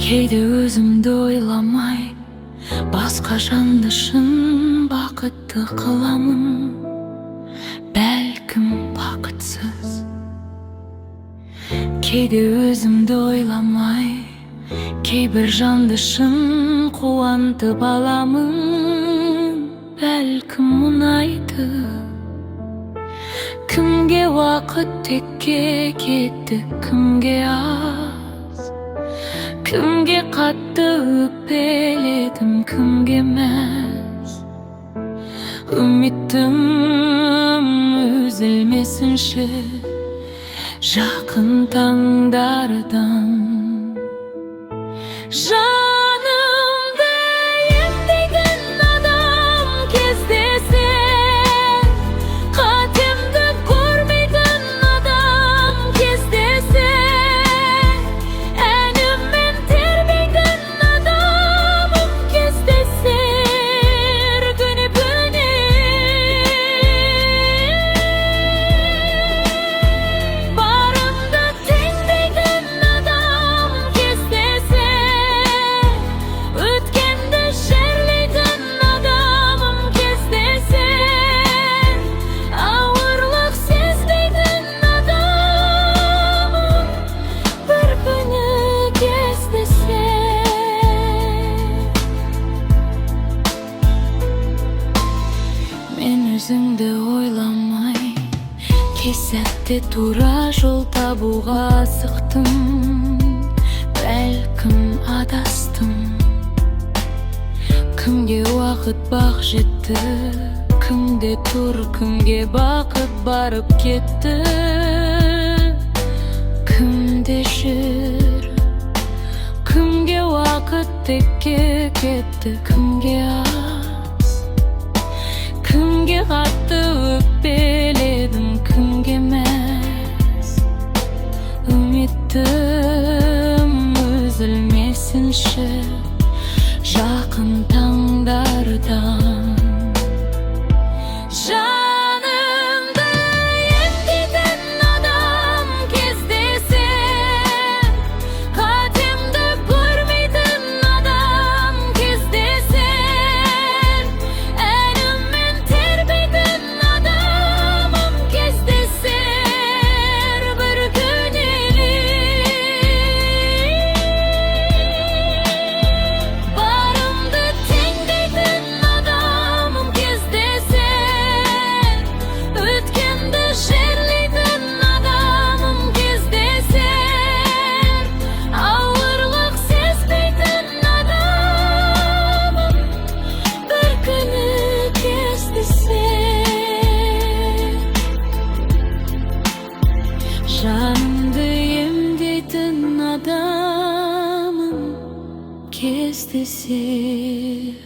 Кейде өзімді ойламай басқа жанды шын бақытты қыламын. Бәлкім бақытсыз. Кейде өзімді ойламай кейбір жанды шын қуантып аламын. Бәлкім мұнайды кімге уақыт текке кетті, кімге аз, кімге қатты өкпеледім, кімге мәз. Үмітім үзілмесінші жақын таңдардан. Жанымды емдейтін адам кездесер, қатемді көрмейтін адам кездесер, әніммен тербейтін адамым кездесер, күні-түні барымды теңдейтін адам кездесер, өткенді жерлейтін адамым кездесер, ауырлық сезбейтін адамым бір күні кездесер. Мен өзіңді ойламай кей сәтте тура жол табуға асықтым. Бәлкім адастым. Кімге уақыт бақ жетті, кімде тұр, кімге бақыт барып кетті, кімде жүр, кімге уақыт текке кетті, кімге аз, кімге қатты өкпеледім, кімге мәз. Үмітім үзілмесінші жақын таңдардан. Жанымды емдейтін адам кездесер, қатемді көрмейтін адам кездесер, әніммен тербейтін адамым кездесер, бір күні барымды теңдейтін адамым кездесер, өткенді жерлейтін адамым кездесер, ауырлық сезбейтін адамым бір күні кездесер. Жанымды емдейтін адамым кездесер.